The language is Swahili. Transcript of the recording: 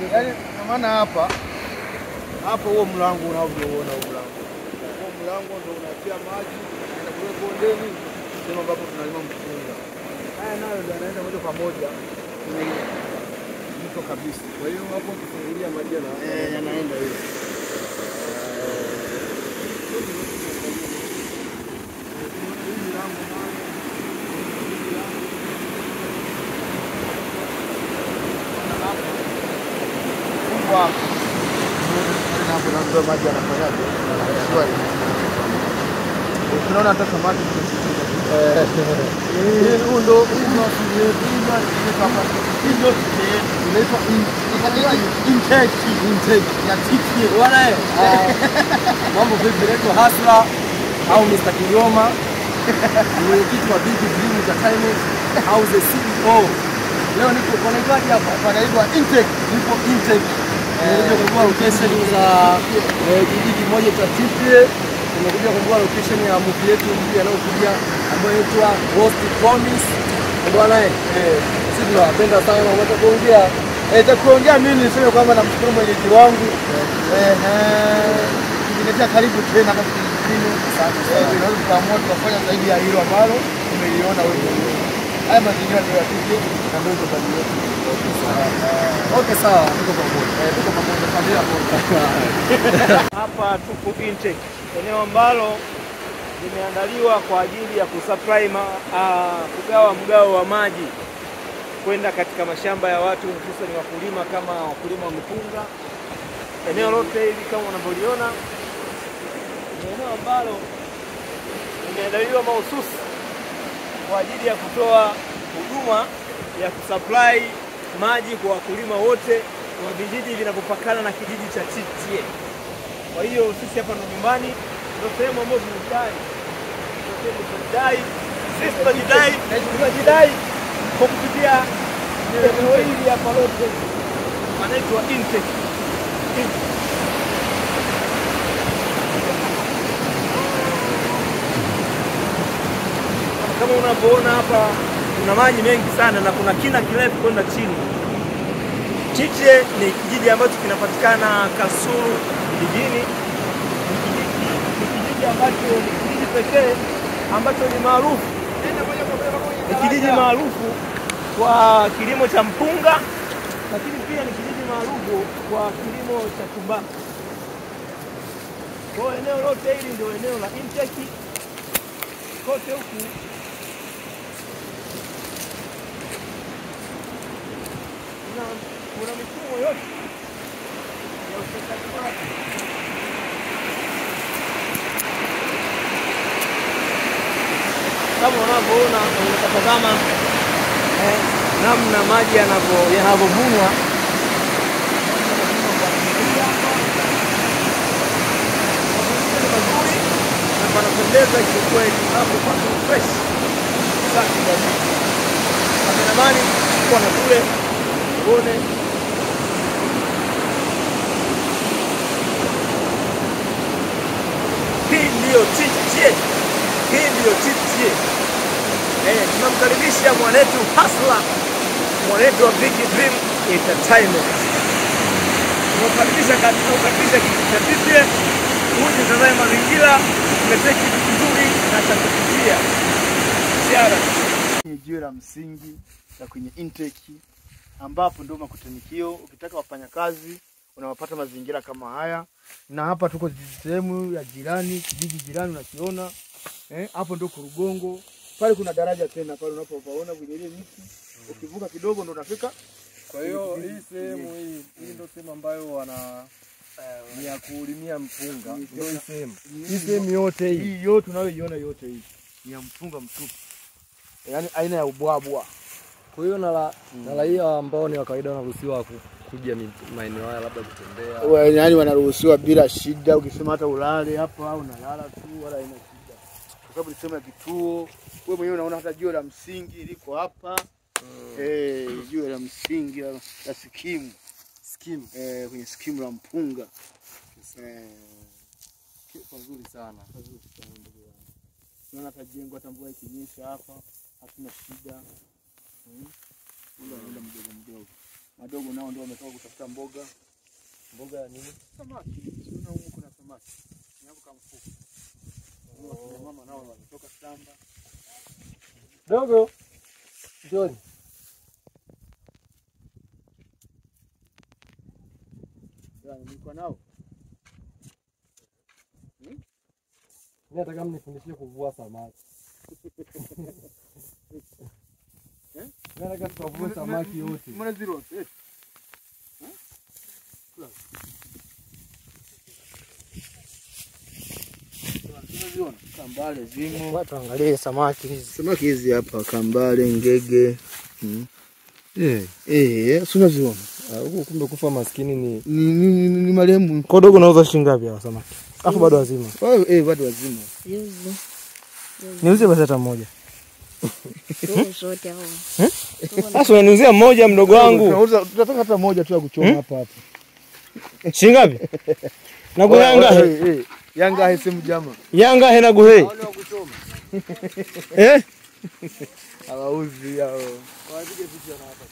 Yaani kwa maana hapa huo mlango unavyoona huo mlango. Huo mlango ndio unatia maji na kule bondeni sema ambapo tunalima mpunga. Haya nayo ndio yanaenda moja kwa moja kwenye mto kabisa. Kwa hiyo hapo ukifungulia maji yanaenda hiyo. Hapo maji yanafanyaje? Tunaona hata samaki ndo intake ya tiki bwana mambo vipi letu Hasla au Mr. Kigoma ni kitu wa Big Dream Entertainment au the CEO. Leo niko panaitwaje hapa? Panaitwa intake. Nipo intake. Nimekuja kugundua location za kijiji kimoja cha Tipie. Nimekuja kugundua location ya movie yetu mpya inayokuja ambayo inaitwa Ghost Promise. Bwana sisi tunapenda sana unataka kuongea. Kuongea mimi niseme kwamba namshukuru Mwenyezi wangu. Nimetia karibu tena kama kijijini. Asante sana. Tunaweza kuamua tukafanya zaidi ya hilo ambalo tumeliona wewe. Haya mazingira ndio yatuje na ndio tabia yetu. Okay sawa, tuko pamoja. Tuko pamoja familia moja. Hapa tuko intake, eneo ambalo limeandaliwa kwa ajili ya kusupply kugawa mgao wa maji kwenda katika mashamba ya watu hususan wakulima kama wakulima wa mpunga. Eneo lote hili kama unavyoliona ni eneo ambalo limeandaliwa mahususi kwa ajili ya kutoa huduma ya kusupply maji kwa wakulima wote wa vijiji vinavyopakana na kijiji cha Tipie. Kwa hiyo sisi hapa ndo nyumbani, ndio sehemu ambayo tunadai. Sisi tunajidai kwa kupitia eneo hili hapa lote. Anaitwa intake. Kama unavyoona hapa kuna maji mengi sana na kuna kina kirefu kwenda chini. Tipie ni kijiji ambacho kinapatikana Kasulu vijijini. Ni kijiji ambacho ni kijiji pekee ambacho ni maarufu. Ni kijiji maarufu kwa kilimo cha mpunga, lakini pia ni kijiji maarufu kwa kilimo cha tumbaku. Kwa eneo lote hili ndio eneo la intake. Kote huku kuna mifumo yote ya utekelezaji maji. Kama unavyoona unatazama namna maji yanavyovunwa. Panapendeza kiukweli, hapo pako fresh safi kabisa. Kameramani kwa na kule uone hii ndio Tipie. Hii ndio Tipie. Tunamkaribisha mwanetu Hasla, mwanetu wa Big Dream Entertainment. Tunamkaribisha katika kijiji cha Tipie. Uje tazame mazingira, tumeteki kitu kizuri na cha kuvutia. Ziara ni jiwe la msingi la kwenye intake ambapo ndio makutaniko. Ukitaka wafanyakazi unawapata mazingira kama haya, na hapa tuko sehemu ya jirani, kijiji jirani unakiona. Hapo ndio Kurugongo. Pale kuna daraja tena pale unapopaona kwenye ile miti. Ukivuka kidogo ndio unafika. Kwa hiyo hii sehemu hii ndio sehemu ambayo ni ya kulimia mpunga. Ndio hii sehemu. Hii sehemu yote hii yote unayoiona yote hii ni ya mpunga mtupu. Yaani aina ya ubwabwa. Kwa hiyo na raia ambao ni wa kawaida wanaruhusiwa kuja maeneo haya labda kutembea. Yaani wanaruhusiwa bila shida. Ukisema hata ulale hapa au unalala tu wala haina shida. Kwa sababu ni sehemu ya kituo. Wewe mwenyewe unaona hata jiwe la msingi liko hapa. Jiwe la msingi la skimu. Kwenye skimu la mpunga. Pazuri sana. Tunaona hata jengo hata mvua ikinyesha hapa hatuna shida. Ndio mdogo. Madogo nao ndio wametoka kutafuta mboga. Mboga ya nini? Samaki. Sio huko kuna samaki. Ni hapo kama mfuko. Mama nao wametoka shamba. Dogo. Njoni. Nilikuwa nao. Mimi nataka mnifundishie kuvua samaki. Nataka tukavue samaki yote. Mbona zero? Kambale zimo. Watu angalie samaki hizi. Samaki hizi hapa kambale, ngege. Si unaziona. Huko kumbe kufa maskini ni marehemu. Kwa dogo nauza shilingi ngapi hao samaki? Afu bado wazima. Bado wazima. Niuzie basi hata mmoja. Zote hao. Sasa unaniuzia mmoja mdogo wangu. Tunataka hata moja tu ya kuchoma hapa. Shilingi ngapi? Na kuyanga. Yanga hesimu jama. Yanga hena guhe. wale wa kuchoma. Hawauzi hao. Wapige picha na hapa.